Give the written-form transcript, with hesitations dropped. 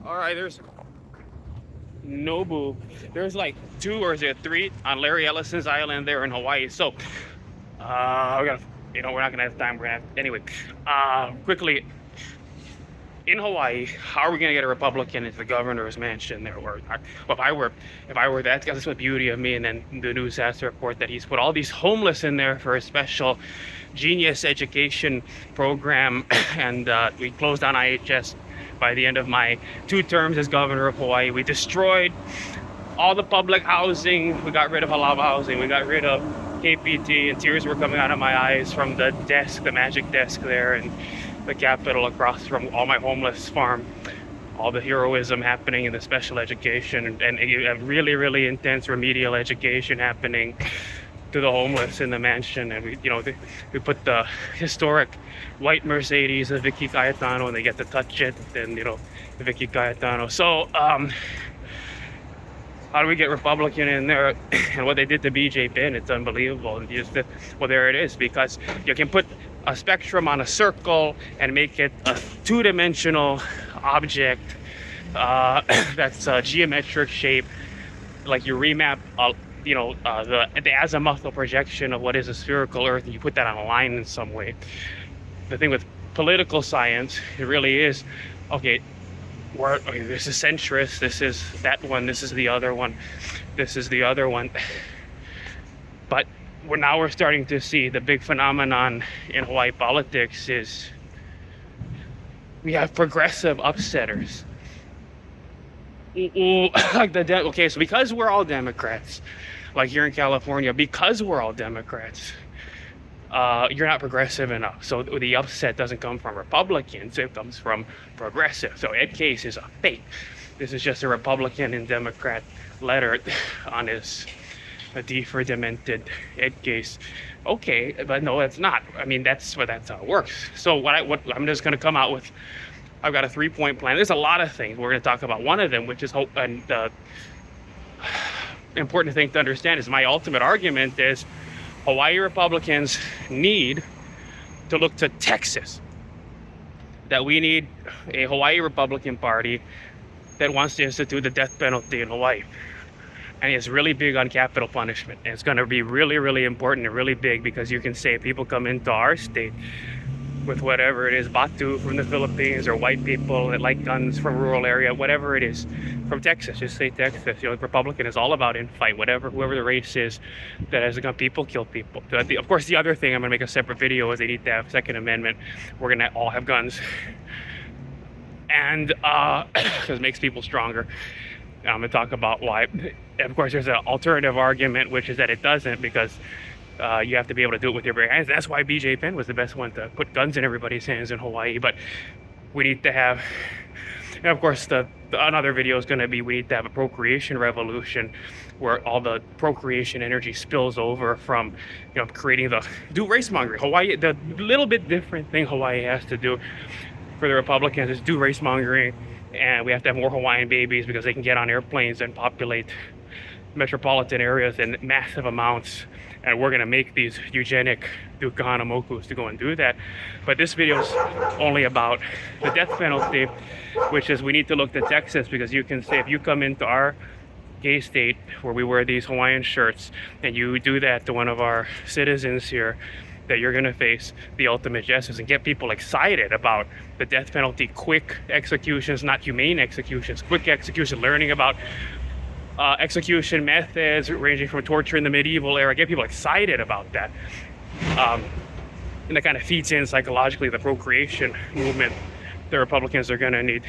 All right, there's Nobu. There's like 2 or is it 3 on Larry Ellison's island there in Hawaii. So, we gotta, we're not gonna have time. We're gonna have, anyway. Quickly, in Hawaii, how are we gonna get a Republican into the governor's mansion there? Or, well, if I were that, that's the beauty of me. And then the news has to report that he's put all these homeless in there for a special genius education program, and we closed down IHS by the end of my 2 terms as governor of Hawaii. We destroyed all the public housing. We got rid of a lot of housing. We got rid of KPT, and tears were coming out of my eyes from the desk, the magic desk there, and the Capitol across from all my homeless farm. All the heroism happening in the special education, and a really, really intense remedial education happening to the homeless in the mansion. And we put the historic white Mercedes of Vicky Cayetano, and they get to touch it, and Vicky Cayetano. So how do we get Republican in there? And what they did to BJ Penn, it's unbelievable. And well, there it is, because you can put a spectrum on a circle and make it a 2-dimensional object that's a geometric shape. Like you remap the Azimuthal-Projection of what is a spherical Earth, and you put that on a line in some way. The thing with political science, it really is, okay, this is centrist, this is that one, this is the other one, this is the other one. But we're starting to see the big phenomenon in Hawaii politics is we have progressive upsetters. Okay, so because we're all Democrats, like here in California, because we're all Democrats, you're not progressive enough. So the upset doesn't come from Republicans, it comes from progressive. So Ed Case is a fake. This is just a Republican and Democrat letter on his a D for demented Ed Case. Okay, but no, it's not. I mean, that's how it works. So what I'm just going to come out with, I've got a 3-point plan. There's a lot of things we're going to talk about. One of them, which is hope, and the important thing to understand is my ultimate argument is Hawaii Republicans need to look to Texas. That we need a Hawaii Republican Party that wants to institute the death penalty in Hawaii. And it's really big on capital punishment. And it's going to be really, really important and really big, because you can say people come into our state with whatever it is, Batu from the Philippines, or white people that like guns from rural area, whatever it is, from Texas, just say Texas. Republican is all about infight, whoever the race is that has a gun, people kill people. Of course, the other thing I'm going to make a separate video is they need to have Second Amendment. We're going to all have guns. And because it makes people stronger. I'm going to talk about why. Of course, there's an alternative argument, which is that it doesn't, because you have to be able to do it with your bare hands. That's why BJ Penn was the best one to put guns in everybody's hands in Hawaii. But we need to have, and of course, another video is going to be, we need to have a procreation revolution where all the procreation energy spills over from, creating do race mongering. Hawaii, the little bit different thing Hawaii has to do for the Republicans is do race mongering. And we have to have more Hawaiian babies because they can get on airplanes and populate metropolitan areas in massive amounts. And we're going to make these eugenic Kahanamokus to go and do that. But this video is only about the death penalty, which is we need to look to Texas, because you can say if you come into our gay state where we wear these Hawaiian shirts and you do that to one of our citizens here, that you're going to face the ultimate justice, and get people excited about the death penalty, quick executions, not humane executions, quick execution, learning about execution methods ranging from torture in the medieval era, get people excited about that. And that kind of feeds in psychologically the procreation movement the Republicans are going to need.